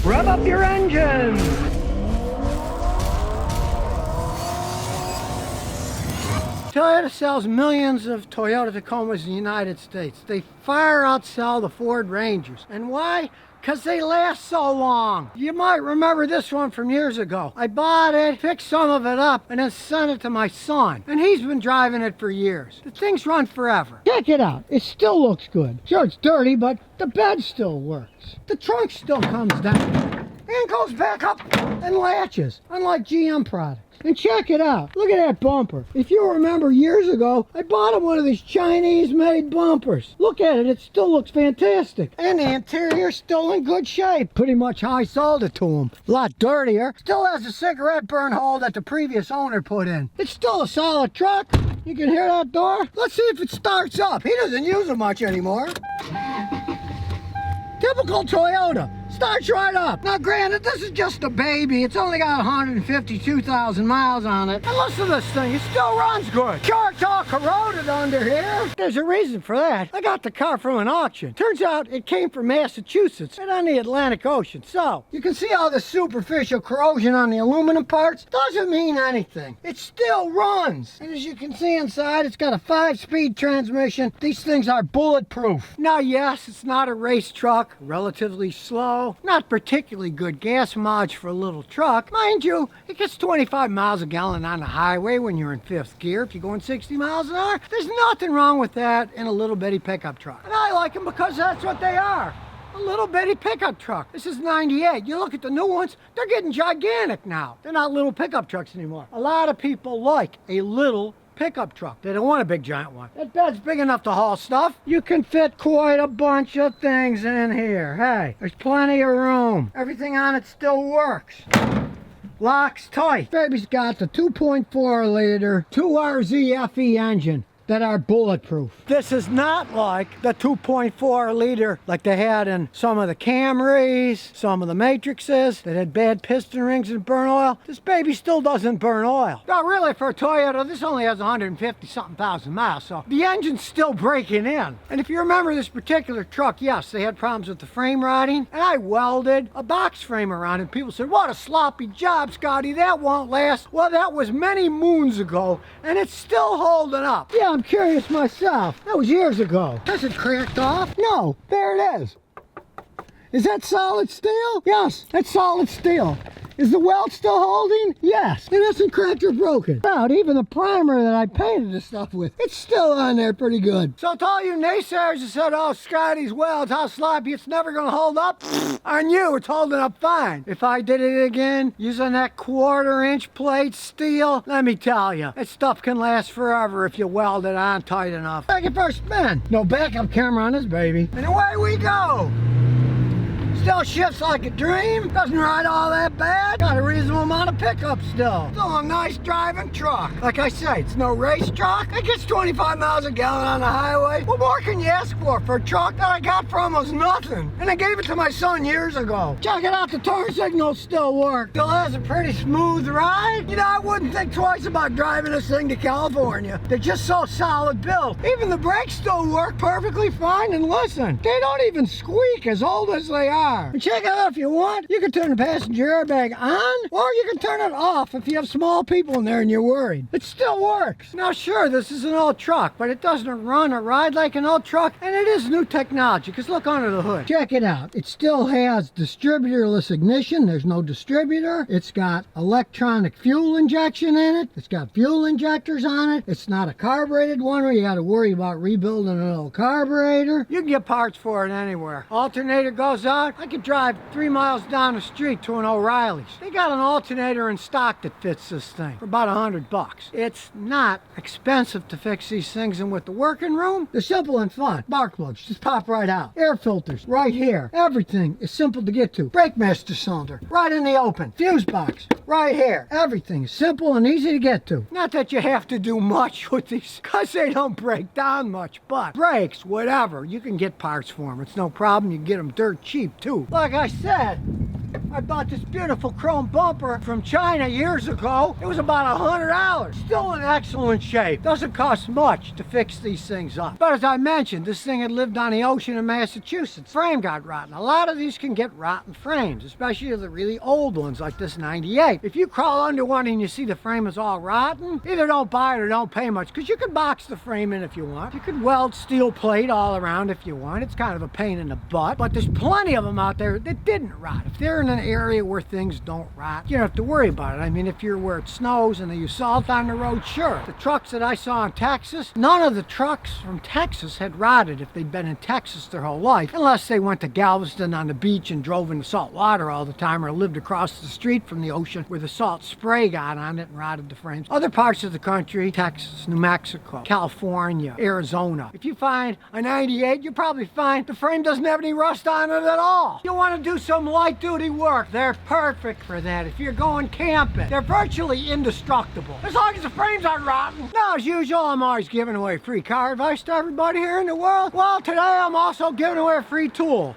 Rev up your engines! Toyota sells millions of Toyota Tacomas in the United States. They far outsell the Ford Rangers. And why? Because they last so long. You might remember this one from years ago. I bought it, fixed some of it up, and then sent it to my son. And he's been driving it for years. The thing's run forever. Check it out. It still looks good. Sure, it's dirty, but the bed still works. The trunk still comes down and goes back up and latches, unlike GM products. And check it out. Look at that bumper. If you remember years ago, I bought him one of these Chinese-made bumpers. Look at it. It still looks fantastic. And the interior's still in good shape. Pretty much how I sold it to him. A lot dirtier. Still has a cigarette burn hole that the previous owner put in. It's still a solid truck. You can hear that door? Let's see if it starts up. He doesn't use it much anymore. Typical Toyota. Starts right up. Now granted, this is just a baby. It's only got 152,000 miles on it. And listen to this thing, it still runs good. Sure, it's all corroded under here. There's a reason for that. I got the car from an auction. Turns out it came from Massachusetts and on the Atlantic Ocean. So, you can see all the superficial corrosion on the aluminum parts. Doesn't mean anything. It still runs. And as you can see inside, it's got a 5-speed transmission. These things are bulletproof. Now yes, it's not a race truck. Relatively slow. Not particularly good gas mileage for a little truck. Mind you, it gets 25 miles a gallon on the highway when you're in 5th gear. If you're going 60 miles an hour, there's nothing wrong with that in a little bitty pickup truck. And I like them because that's what they are. A little bitty pickup truck. This is 98. You look at the new ones, they're getting gigantic now. They're not little pickup trucks anymore. A lot of people like a little pickup truck. They don't want a big giant one. That bed's big enough to haul stuff. You can fit quite a bunch of things in here. Hey, there's plenty of room. Everything on it still works. Locks tight. Baby's got the 2.4 liter 2RZ FE engine that are bulletproof. This is not like the 2.4 liter like they had in some of the Camrys, some of the Matrixes that had bad piston rings and burn oil. This baby still doesn't burn oil. Now really, for a Toyota, this only has 150-something thousand miles, so the engine's still breaking in. And if you remember this particular truck, yes, they had problems with the frame rotting, and I welded a box frame around it. People said, what a sloppy job, Scotty, that won't last. Well, that was many moons ago, and it's still holding up. Yeah, I'm curious myself. That was years ago. Has it cracked off? No, there it is. Is that solid steel? Yes, that's solid steel. Is the weld still holding? Yes. It isn't cracked or broken. About even the primer that I painted this stuff with, it's still on there pretty good. So to all you naysayers that said, oh, Scotty's welds, how sloppy, it's never gonna hold up, on you, it's holding up fine. If I did it again, using that 1/4-inch plate steel, let me tell you, that stuff can last forever if you weld it on tight enough. Take it for a spin. No backup camera on this baby. And away we go. Still shifts like a dream. Doesn't ride all that bad. Got a reasonable amount of pickup still. Still a nice driving truck. Like I say, it's no race truck. It gets 25 miles a gallon on the highway. What more can you ask for a truck that I got for almost nothing? And I gave it to my son years ago. Check it out, the turn signals still work. Still has a pretty smooth ride. You know, I wouldn't think twice about driving this thing to California. They're just so solid built. Even the brakes still work perfectly fine. And listen, they don't even squeak as old as they are. And check it out if you want. You can turn the passenger airbag on, or you can turn it off if you have small people in there and you're worried. It still works. Now sure, this is an old truck, but it doesn't run or ride like an old truck, and it is new technology, because look under the hood. Check it out. It still has distributorless ignition. There's no distributor. It's got electronic fuel injection in it. It's got fuel injectors on it. It's not a carbureted one where you got to worry about rebuilding an old carburetor. You can get parts for it anywhere. Alternator goes out. I could drive 3 miles down the street to an O'Reilly's. They got an alternator in stock that fits this thing for about $100. It's not expensive to fix these things, and with the working room, they're simple and fun. Spark plugs just pop right out. Air filters right here. Everything is simple to get to. Brake master cylinder right in the open. Fuse box right here. Everything is simple and easy to get to. Not that you have to do much with these, because they don't break down much, but brakes, whatever, you can get parts for them. It's no problem. You can get them dirt cheap too. Like I said, I bought this beautiful chrome bumper from China years ago. It was about $100. Still in excellent shape. Doesn't cost much to fix these things up. But as I mentioned, this thing had lived on the ocean in Massachusetts. Frame got rotten. A lot of these can get rotten frames, especially the really old ones like this 98. If you crawl under one and you see the frame is all rotten, either don't buy it or don't pay much, because you can box the frame in if you want. You can weld steel plate all around if you want. It's kind of a pain in the butt, but there's plenty of them out there that didn't rot. If they're in an area where things don't rot, you don't have to worry about it. I mean, if you're where it snows and they use salt on the road, sure. The trucks that I saw in Texas, none of the trucks from Texas had rotted if they'd been in Texas their whole life, unless they went to Galveston on the beach and drove in the salt water all the time, or lived across the street from the ocean where the salt spray got on it and rotted the frames. Other parts of the country, Texas, New Mexico, California, Arizona, if you find a 98, you probably find the frame doesn't have any rust on it at all. You want to do some light duty work, they're perfect for that. If you're going camping, they're virtually indestructible, as long as the frames aren't rotten. Now, as usual, I'm always giving away free car advice to everybody here in the world. Well, today I'm also giving away a free tool.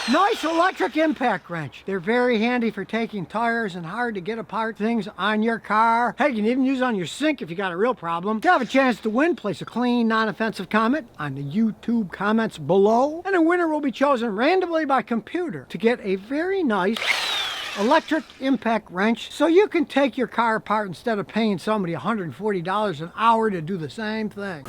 Nice electric impact wrench. They're very handy for taking tires and hard to get apart things on your car. Hey, you can even use it on your sink if you got a real problem. To have a chance to win, place a clean, non-offensive comment on the YouTube comments below, and a winner will be chosen randomly by computer to get a very nice electric impact wrench, so you can take your car apart instead of paying somebody $140 an hour to do the same thing.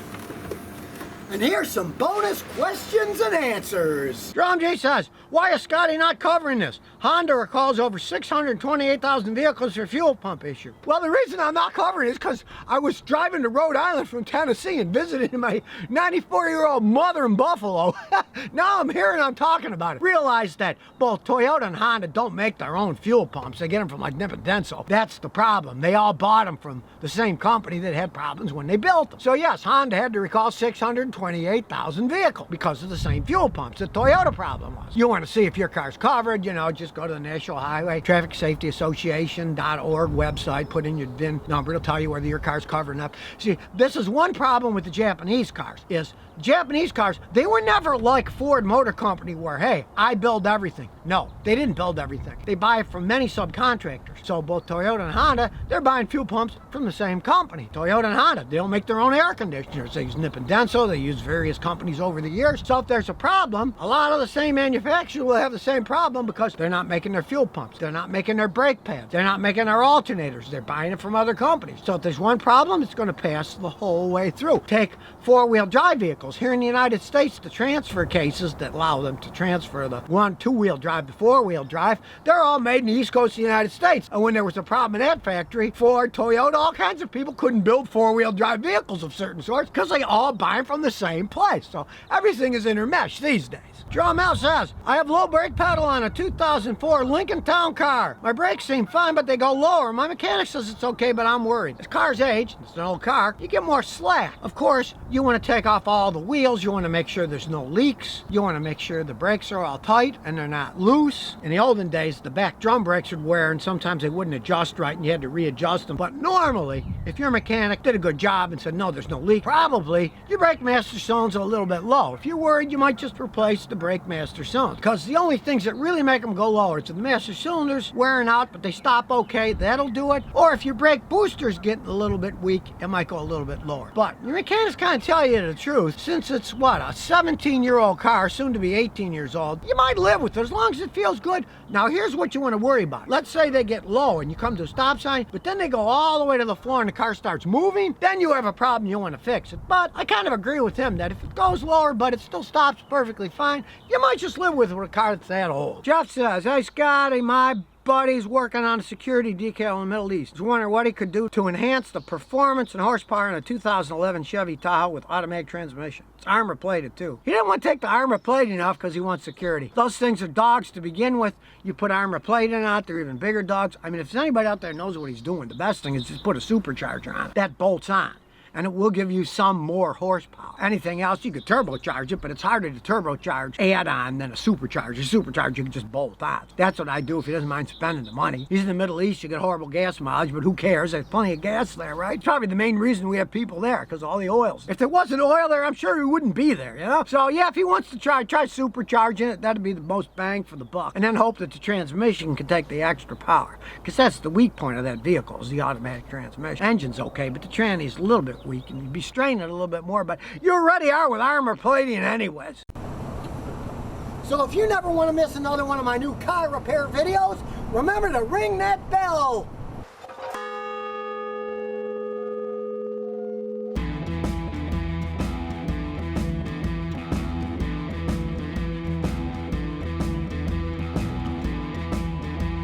And here's some bonus questions and answers. Drum J says, why is Scotty not covering this? Honda recalls over 628,000 vehicles for fuel pump issue. Well, the reason I'm not covering it is because I was driving to Rhode Island from Tennessee and visiting my 94-year-old mother in Buffalo. Now I'm here and I'm talking about it. Realize that both Toyota and Honda don't make their own fuel pumps. They get them from like Nipodenso. That's the problem. They all bought them from the same company that had problems when they built them. So yes, Honda had to recall 628,000 vehicles because of the same fuel pumps. The Toyota problem was. You want to see if your car's covered, you know, just go to the National Highway Traffic Safety Association.org website, put in your VIN number, it'll tell you whether your car's covered enough. See, this is one problem with the Japanese cars, is Japanese cars, they were never like Ford Motor Company where, hey, I build everything. No, they didn't build everything. They buy it from many subcontractors. So both Toyota and Honda, they're buying fuel pumps from the same company. Toyota and Honda, they don't make their own air conditioners. They use Nipodenso, they use various companies over the years. So if there's a problem, a lot of the same manufacturers will have the same problem because they're not making their fuel pumps. They're not making their brake pads. They're not making their alternators. They're buying it from other companies. So if there's one problem, it's going to pass the whole way through. Take four-wheel drive vehicles. Here in the United States, the transfer cases that allow them to transfer the two-wheel drive to four-wheel drive, they're all made in the East Coast of the United States. And when there was a problem in that factory, Ford, Toyota, all kinds of people couldn't build four-wheel drive vehicles of certain sorts because they all buy them from the same place. So everything is intermeshed these days. Drum L says, I have low brake pedal on a 2004 Lincoln Town car. My brakes seem fine, but they go lower. My mechanic says it's okay, but I'm worried. As cars age, it's an old car, you get more slack. Of course, you want to take off all the wheels. You want to make sure there's no leaks. You want to make sure the brakes are all tight and they're not loose. In the olden days, the back drum brakes would wear and sometimes they wouldn't adjust right and you had to readjust them. But normally, if your mechanic did a good job and said, no, there's no leak, probably your brake master cylinders are a little bit low. If you're worried, you might just replace the brake master cylinders, because the only things that really make them go lower is the master cylinders wearing out, but they stop okay, that'll do it. Or if your brake booster's getting a little bit weak, it might go a little bit lower. But your mechanics kind of tell you the truth. Since it's what, a 17-year-old car, soon to be 18 years old, you might live with it as long as it feels good. Now here's what you want to worry about. Let's say they get low and you come to a stop sign, but then they go all the way to the floor and the car starts moving, then you have a problem, you want to fix it. But I kind of agree with him that if it goes lower but it still stops perfectly fine, you might just live with a car that's that old. Jeff says, hey Scotty, my buddy's working on a security decal in the Middle East. He's wondering what he could do to enhance the performance and horsepower in a 2011 Chevy Tahoe with automatic transmission. It's armor plated too. He didn't want to take the armor plating off because he wants security. Those things are dogs to begin with. You put armor plating on it, they're even bigger dogs. I mean, if there's anybody out there knows what he's doing, the best thing is just put a supercharger on it. That bolts on. and it will give you some more horsepower. Anything else, you could turbocharge it, but it's harder to turbocharge add-on than a supercharger. Supercharger, you can just bolt on. That's what I do if he doesn't mind spending the money. He's in the Middle East, you get horrible gas mileage, but who cares? There's plenty of gas there, right? It's probably the main reason we have people there, because all the oils. If there wasn't oil there, I'm sure he wouldn't be there, you know? So yeah, if he wants to try supercharging it, that'd be the most bang for the buck. And then hope that the transmission can take the extra power, because that's the weak point of that vehicle, is the automatic transmission. Engine's okay, but the tranny's a little bit weak, and you'd be straining it a little bit more, but you already are with armor plating anyways. So if you never want to miss another one of my new car repair videos, remember to ring that bell.